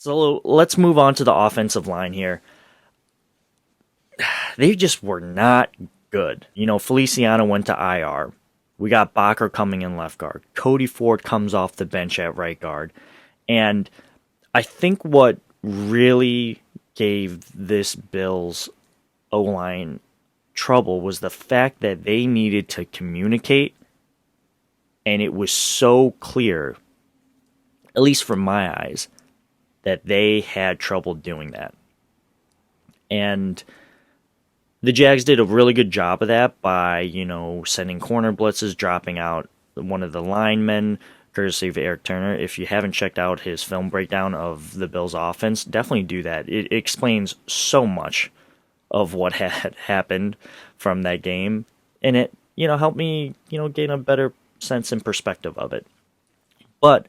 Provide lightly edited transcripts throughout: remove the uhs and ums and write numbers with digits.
So let's move on to the offensive line here. They just were not good. Feliciano went to IR. We got Bakker coming in left guard. Cody Ford comes off the bench at right guard. And I think what really gave this Bills O-line trouble was the fact that they needed to communicate, and it was so clear, at least from my eyes, that they had trouble doing that. And the Jags did a really good job of that by, sending corner blitzes, dropping out one of the linemen, courtesy of Eric Turner. If you haven't checked out his film breakdown of the Bills' offense, definitely do that. It explains so much of what had happened from that game, and it, helped me, gain a better sense and perspective of it. But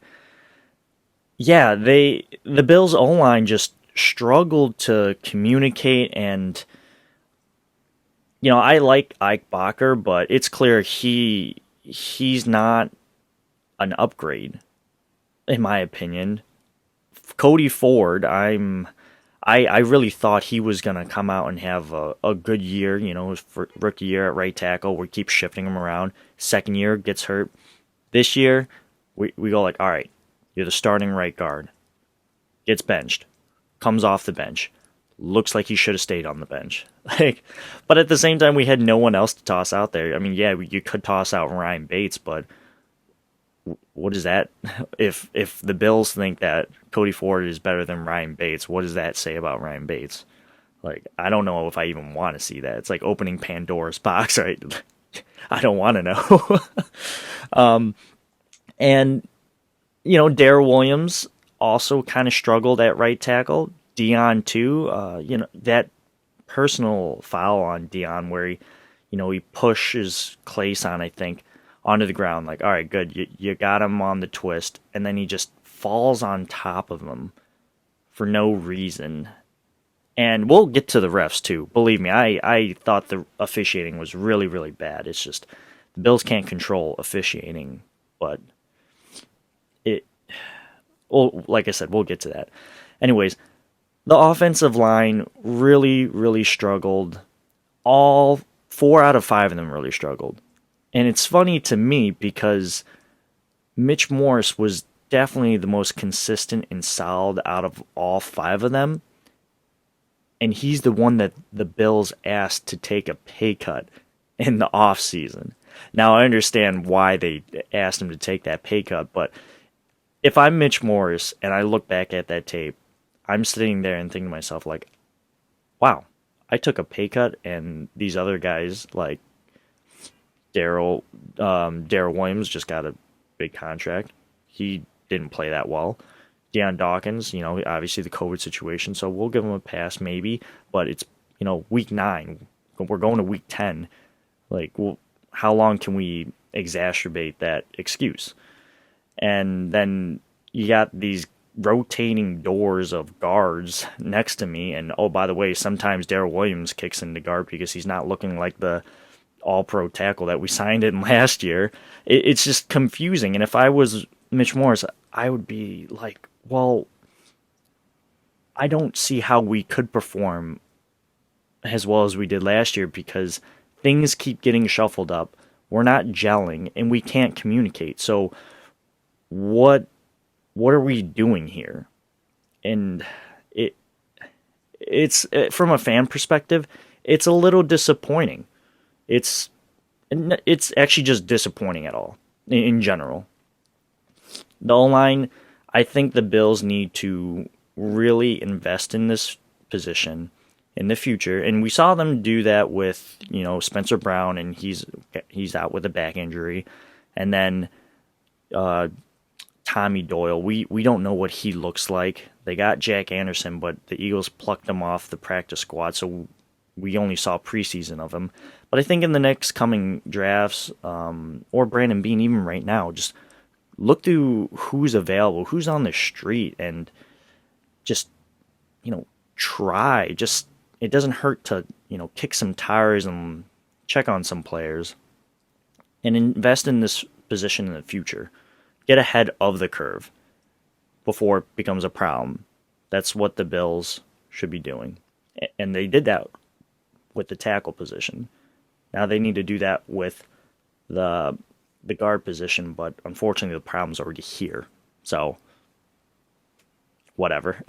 yeah, the Bills' O-line just struggled to communicate, and I like Ike Bakker, but it's clear he's not an upgrade, in my opinion. Cody Ford, I really thought he was gonna come out and have a good year, for rookie year at right tackle. We keep shifting him around. Second year gets hurt. This year, we go like, all right, you're the starting right guard. Gets benched. Comes off the bench. Looks like he should have stayed on the bench. But at the same time, we had no one else to toss out there. I mean, yeah, you could toss out Ryan Bates, but what is that? If the Bills think that Cody Ford is better than Ryan Bates, what does that say about Ryan Bates? I don't know if I even want to see that. It's like opening Pandora's box, right? I don't want to know. And Darrell Williams also kind of struggled at right tackle. Dion too. That personal foul on Dion where he pushes Clayson, I think, onto the ground. Like, all right, good. You got him on the twist, and then he just falls on top of him for no reason. And we'll get to the refs too. Believe me, I thought the officiating was really, really bad. It's just the Bills can't control officiating, but like I said, we'll get to that. Anyways, the offensive line really, really struggled. All 4 out of 5 of them really struggled. And it's funny to me because Mitch Morse was definitely the most consistent and solid out of all 5 of them. And he's the one that the Bills asked to take a pay cut in the offseason. Now, I understand why they asked him to take that pay cut, but if I'm Mitch Morse and I look back at that tape, I'm sitting there and thinking to myself, like, wow, I took a pay cut, and these other guys, like Darrell Williams, just got a big contract. He didn't play that well. Deion Dawkins, obviously the COVID situation, so we'll give him a pass maybe, but it's, week 9. We're going to week 10. How long can we exacerbate that excuse? And then you got these rotating doors of guards next to me. And, oh, by the way, sometimes Darrell Williams kicks into guard because he's not looking like the all-pro tackle that we signed in last year. It's just confusing. And if I was Mitch Morris, I would be like, well, I don't see how we could perform as well as we did last year because things keep getting shuffled up. We're not gelling, and we can't communicate. So what are we doing here? And it's from a fan perspective, it's a little disappointing. It's actually just disappointing at all in general. The O-line, I think the Bills need to really invest in this position in the future, and we saw them do that with Spencer Brown, and he's out with a back injury, and then Tommy Doyle. We don't know what he looks like. They got Jack Anderson, but the Eagles plucked him off the practice squad, so we only saw preseason of him. But I think in the next coming drafts, or Brandon Beane, even right now, just look through who's available, who's on the street, and just, try. Just, it doesn't hurt to, kick some tires and check on some players and invest in this position in the future. Get ahead of the curve before it becomes a problem That's what the Bills should be doing. And they did that with the tackle position. Now they need to do that with the guard position, but unfortunately the problem's already here. So, whatever.